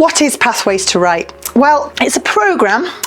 What is Pathways to Write? Well, it's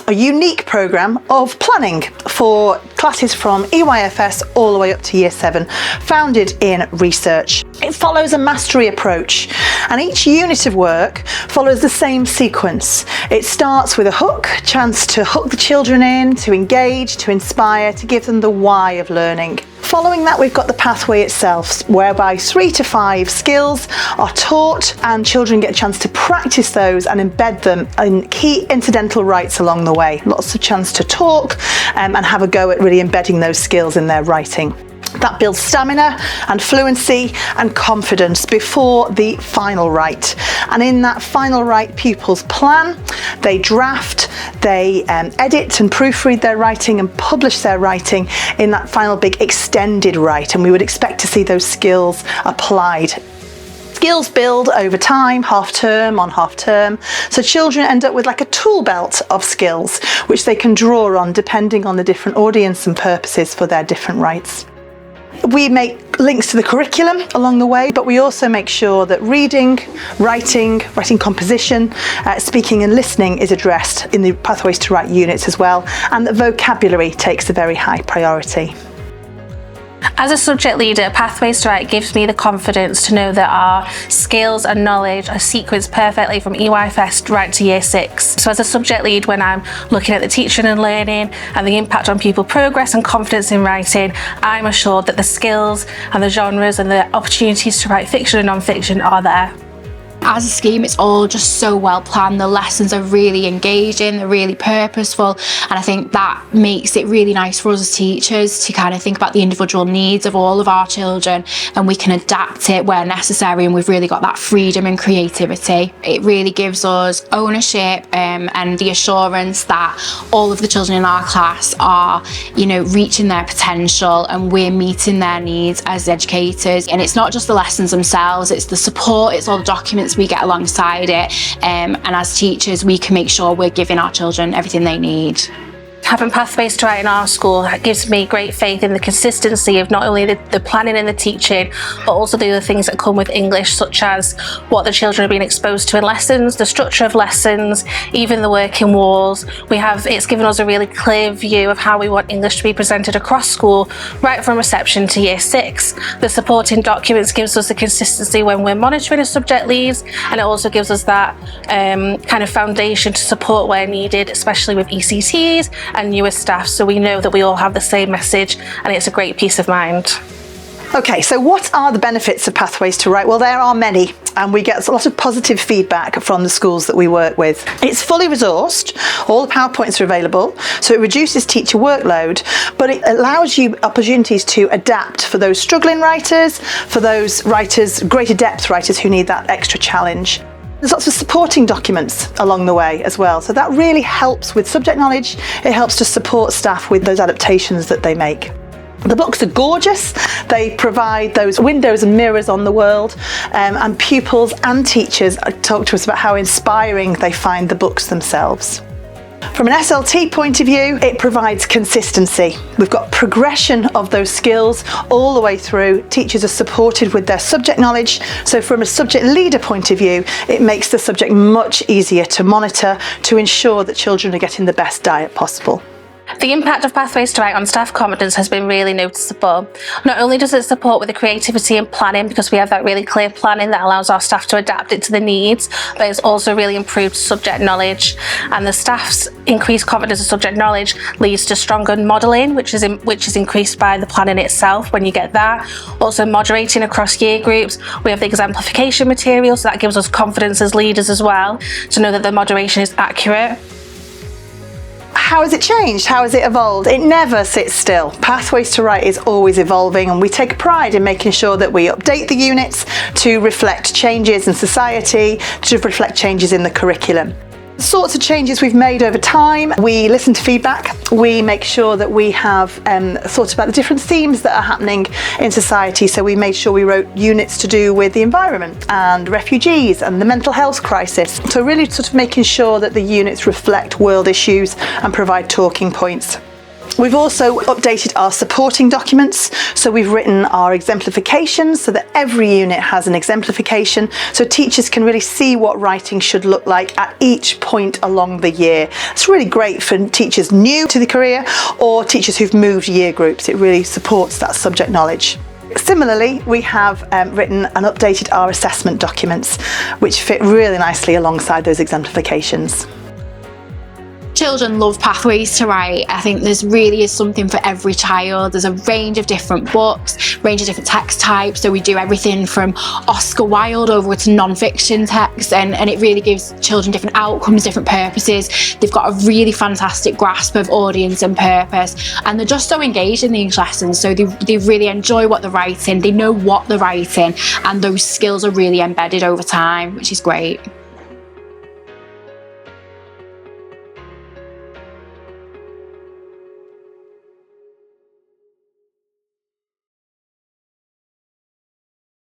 a unique programme of planning for classes from EYFS all the way up to Year 7, founded in research. It follows a mastery approach, and each unit of work follows the same sequence. It starts with a hook, chance to hook the children in, to engage, to inspire, to give them the why of learning. Following that, we've got the pathway itself, whereby 3 to 5 skills are taught and children get a chance to practice those and embed them in key incidental rights along the way. Lots of chance to talk and have a go at really embedding those skills in their writing. That builds stamina and fluency and confidence before the final write. And in that final write, pupils plan, they draft, they edit and proofread their writing and publish their writing in that final big extended write. And we would expect to see those skills applied. Skills build over time, half term on half term. So children end up with like a tool belt of skills, which they can draw on depending on the different audience and purposes for their different writes. We make links to the curriculum along the way, but we also make sure that reading, writing composition, speaking and listening is addressed in the Pathways to Write units as well, and that vocabulary takes a very high priority. As a subject leader, Pathways to Write gives me the confidence to know that our skills and knowledge are sequenced perfectly from EYFS right to Year 6. So as a subject lead, when I'm looking at the teaching and learning and the impact on pupil progress and confidence in writing, I'm assured that the skills and the genres and the opportunities to write fiction and non-fiction are there. As a scheme, it's all just so well planned. The lessons are really engaging, they're really purposeful, and I think that makes it really nice for us as teachers to kind of think about the individual needs of all of our children, and we can adapt it where necessary, and we've really got that freedom and creativity. It really gives us ownership and the assurance that all of the children in our class are, reaching their potential and we're meeting their needs as educators. And it's not just the lessons themselves, it's the support, it's all the documents we get alongside it, and as teachers we can make sure we're giving our children everything they need. Having Pathways to Write in our school gives me great faith in the consistency of not only the planning and the teaching, but also the other things that come with English, such as what the children are being exposed to in lessons, the structure of lessons, even the working walls. It's given us a really clear view of how we want English to be presented across school, right from reception to Year 6. The supporting documents gives us the consistency when we're monitoring as subject leads, and it also gives us that kind of foundation to support where needed, especially with ECTs and newer staff, so we know that we all have the same message, and it's a great peace of mind. Okay, so what are the benefits of Pathways to Write? Well, there are many, and we get a lot of positive feedback from the schools that we work with. It's fully resourced, all the PowerPoints are available, so it reduces teacher workload, but it allows you opportunities to adapt for those struggling writers, for those writers, greater depth writers who need that extra challenge. There's lots of supporting documents along the way as well, so that really helps with subject knowledge. It helps to support staff with those adaptations that they make. The books are gorgeous. They provide those windows and mirrors on the world, and pupils and teachers talk to us about how inspiring they find the books themselves. From an SLT point of view, it provides consistency. We've got progression of those skills all the way through. Teachers are supported with their subject knowledge. So from a subject leader point of view, it makes the subject much easier to monitor to ensure that children are getting the best diet possible. The impact of Pathways to Write on staff confidence has been really noticeable. Not only does it support with the creativity and planning, because we have that really clear planning that allows our staff to adapt it to the needs, but it's also really improved subject knowledge, and the staff's increased confidence in subject knowledge leads to stronger modelling, which is increased by the planning itself when you get that. Also moderating across year groups, we have the exemplification material, so that gives us confidence as leaders as well to know that the moderation is accurate. How has it changed? How has it evolved? It never sits still. Pathways to Write is always evolving, and we take pride in making sure that we update the units to reflect changes in society, to reflect changes in the curriculum. The sorts of changes we've made over time, we listen to feedback, we make sure that we have thought about the different themes that are happening in society, so we made sure we wrote units to do with the environment and refugees and the mental health crisis. So really sort of making sure that the units reflect world issues and provide talking points. We've also updated our supporting documents. So we've written our exemplifications so that every unit has an exemplification, so teachers can really see what writing should look like at each point along the year. It's really great for teachers new to the career or teachers who've moved year groups. It really supports that subject knowledge. Similarly, we have written and updated our assessment documents, which fit really nicely alongside those exemplifications. Children love pathways to write. I think there's really is something for every child. There's a range of different books, range of different text types. So we do everything from Oscar Wilde over to non-fiction texts, and it really gives children different outcomes, different purposes. They've got a really fantastic grasp of audience and purpose, and they're just so engaged in the English lessons. So they really enjoy what they're writing, they know what they're writing, and those skills are really embedded over time, which is great.